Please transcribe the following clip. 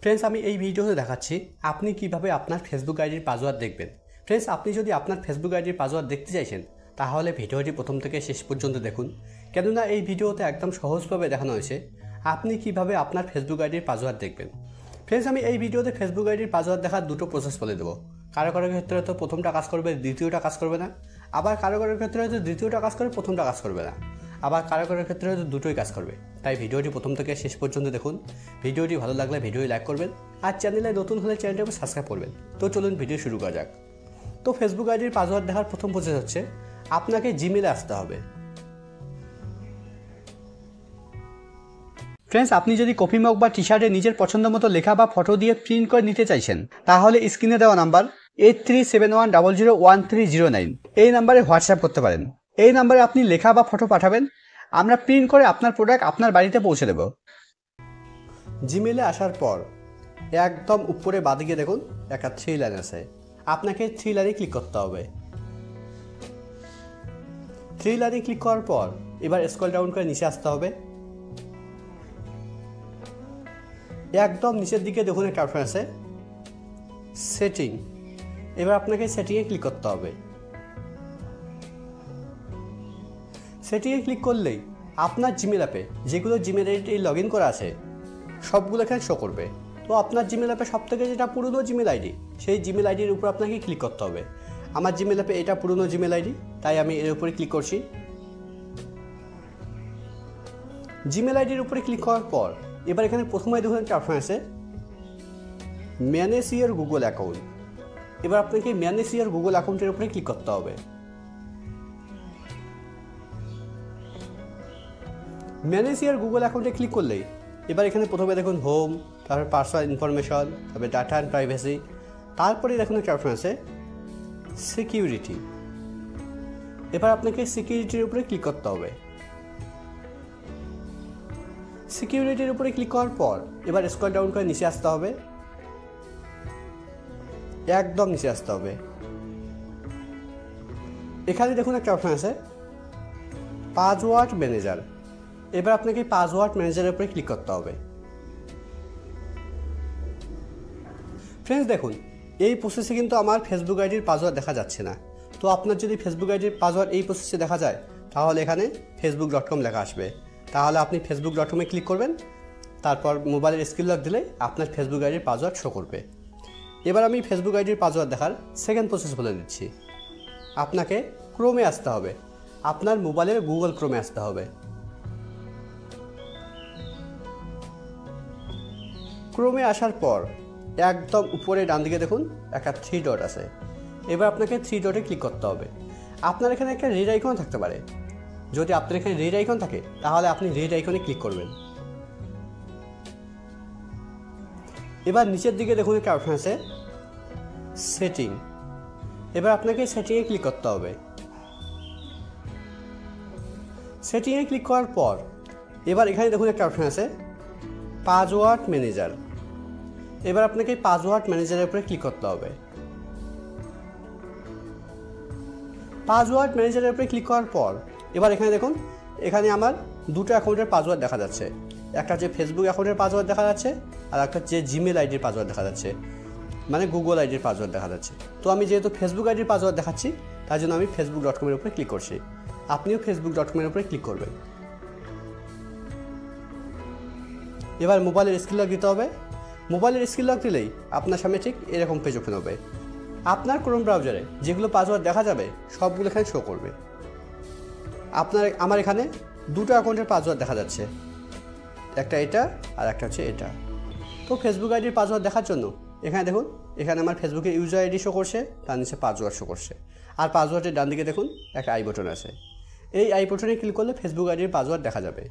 Friends, আমি এই ভিডিওতে দেখাচ্ছি আপনি কিভাবে আপনার ফেসবুক আইডির পাসওয়ার্ড দেখবেন। ফ্রেন্ডস, আপনি যদি আপনার ফেসবুক আইডির পাসওয়ার্ড দেখতে চাইছেন তাহলে ভিডিওটি প্রথম থেকে শেষ পর্যন্ত দেখুন, কেননা এই ভিডিওতে একদম সহজভাবে দেখানো হয়েছে আপনি কিভাবে আপনার ফেসবুক আইডির পাসওয়ার্ড দেখবেন। ফ্রেন্ডস, আমি এই ভিডিওতে ফেসবুক আইডির পাসওয়ার্ড দেখার দুটো প্রসেস বলে দেবো। কারো কারোর ক্ষেত্রে হয়তো প্রথমটা কাজ করবে, দ্বিতীয়টা কাজ করবে না। আবার কারো কারোর ক্ষেত্রে হয়তো দ্বিতীয়টা কাজ করবে, প্রথমটা কাজ করবে না। আবার কারো কারোর ক্ষেত্রে হয়তো দুটোই কাজ করবে। তাই ভিডিওটি প্রথম থেকে শেষ পর্যন্ত দেখুন। ভিডিওটি ভালো লাগলে ভিডিওটি লাইক করবেন, আর চ্যানেলে নতুন হলে চ্যানেলটাকে সাবস্ক্রাইব করবেন। তো চলুন ভিডিও শুরু করা যাক। তো ফেসবুক আইডির পাসওয়ার্ড দেখার প্রথম প্রসেস হচ্ছে আপনাকে জিমেলে আসতে হবে। ফ্রেন্ডস, আপনি যদি কফি মগ বা টি শার্টে নিজের পছন্দ মতো লেখা বা ফটো দিয়ে প্রিন্ট করে নিতে চাইছেন তাহলে স্ক্রিনে দেওয়া নাম্বার 8371001309 এই নাম্বারে হোয়াটসঅ্যাপ করতে পারেন। এই নাম্বারে আপনি লেখা বা ফটো পাঠাবেন, আমরা প্রিন্ট করে আপনার প্রোডাক্ট আপনার বাড়িতে পৌঁছে দেব। জিমেলে আসার পর একদম উপরে বাঁদিকে দেখুন একটা 3 লাইন আছে, আপনাকে 3 লাইনে ক্লিক করতে হবে। 3 লাইনে ক্লিক করার পর এবার স্ক্রল ডাউন করে নিচে আসতে হবে। একদম নিচের দিকে দেখুন একটা অপশন আছে সেটিং, এবার আপনাকে সেটিংয়ে ক্লিক করতে হবে। সেটিংয়ে ক্লিক করলেই আপনার জিমেল অ্যাপে যেগুলো জিমেল আইডি লগ ইন করা আছে সবগুলো এখানে শো করবে। তো আপনার জিমেল অ্যাপে সবথেকে যেটা পুরনো জিমেল আইডি সেই জিমেল আইডির উপর আপনাকে ক্লিক করতে হবে। আমার জিমেল অ্যাপে এটা পুরনো জিমেল আইডি, তাই আমি এর উপরে ক্লিক করছি। জিমেল আইডির উপরে ক্লিক করার পর এবার এখানে প্রথমে দেখুন একটা অপশন আছে ম্যানেজ ইওর গুগল অ্যাকাউন্ট। এবার আপনাকে ম্যানেজ ইওর গুগল অ্যাকাউন্টের উপরে ক্লিক করতে হবে। ম্যানেজ ইওর গুগল অ্যাকাউন্টে ক্লিক করলেই এবার এখানে প্রথমে দেখুন হোম, তারপর পার্সোনাল ইনফরমেশন, তারপরে ডাটা অ্যান্ড প্রাইভেসি, তারপরে দেখুন একটা অপশন আছে সিকিউরিটি। এবার আপনাকে সিকিউরিটির উপরে ক্লিক করতে হবে। সিকিউরিটির উপরে ক্লিক করার পর এবার স্ক্রল ডাউন করে নিচে আসতে হবে, একদম নিচে আসতে হবে। এখানে দেখুন একটা অপশন আছে পাসওয়ার্ড ম্যানেজার। এবার আপনাকে পাসওয়ার্ড ম্যানেজারের উপরে ক্লিক করতে হবে। ফ্রেন্ডস, দেখুন এই প্রসেসে কিন্তু আমার ফেসবুক আইডির পাসওয়ার্ড দেখা যাচ্ছে না। তো আপনার যদি ফেসবুক আইডির পাসওয়ার্ড এই প্রসেসে দেখা যায় তাহলে এখানে facebook.com লেখা আসবে। তাহলে আপনি facebook.com ক্লিক করবেন, তারপর মোবাইলের স্ক্রিন লক দিলে আপনার ফেসবুক আইডির পাসওয়ার্ড শো করবে। এবার আমি ফেসবুক আইডির পাসওয়ার্ড দেখার সেকেন্ড প্রসেস বলে দিচ্ছি। আপনাকে ক্রোমে আসতে হবে, আপনার মোবাইলের গুগল ক্রোমে আসতে হবে। ক্রোমে আসার পর একদম উপরে ডান দিকে দেখুন একটা 3 ডট আছে, এবার আপনাকে 3 ডটে ক্লিক করতে হবে। আপনার এখানে একটা রেড আইকন থাকতে পারে, যদি আপনার এখানে রেড আইকন থাকে তাহলে আপনি রেড আইকনে ক্লিক করবেন। এবার নিচের দিকে দেখুন একটা অপশন আছে সেটিং, এবার আপনাকে সেটিংয়ে ক্লিক করতে হবে। সেটিংয়ে ক্লিক করার পর এবার এখানে দেখুন একটা অপশন আছে পাসওয়ার্ড ম্যানেজার। এবার আপনাকে পাসওয়ার্ড ম্যানেজারের উপরে ক্লিক করতে হবে। পাসওয়ার্ড ম্যানেজারের উপরে ক্লিক করার পর এবার এখানে দেখুন এখানে আমার দুটো অ্যাকাউন্টের পাসওয়ার্ড দেখা যাচ্ছে, একটা হচ্ছে ফেসবুক অ্যাকাউন্টের পাসওয়ার্ড দেখা যাচ্ছে আর একটা হচ্ছে জিমেল আইডির পাসওয়ার্ড দেখা যাচ্ছে, মানে গুগল আইডির পাসওয়ার্ড দেখা যাচ্ছে। তো আমি যেহেতু ফেসবুক আইডির পাসওয়ার্ড দেখাচ্ছি তার জন্য আমি facebook.com এর উপরে ক্লিক করছি। আপনিও facebook.com এর উপরে ক্লিক করবেন। এবার মোবাইলের স্ক্রিন লক দিতে হবে। মোবাইলের স্ক্রিন লক দিলেই আপনার সামনে ঠিক এরকম পেজ ওপেন হবে। আপনার ক্রোম ব্রাউজারে যেগুলো পাসওয়ার্ড দেখা যাবে সবগুলো এখানে শো করবে। আমার এখানে দুটো অ্যাকাউন্টের পাসওয়ার্ড দেখা যাচ্ছে, একটা এটা আর একটা হচ্ছে এটা। তো ফেসবুক আইডির পাসওয়ার্ড দেখার জন্য এখানে দেখুন এখানে আমার ফেসবুকের ইউজার আইডি শো করছে, তার নিচে পাসওয়ার্ড শো করছে, আর পাসওয়ার্ডের ডান দিকে দেখুন একটা আই বাটন আছে। এই আই বাটনে ক্লিক করলে ফেসবুক আইডির পাসওয়ার্ড দেখা যাবে।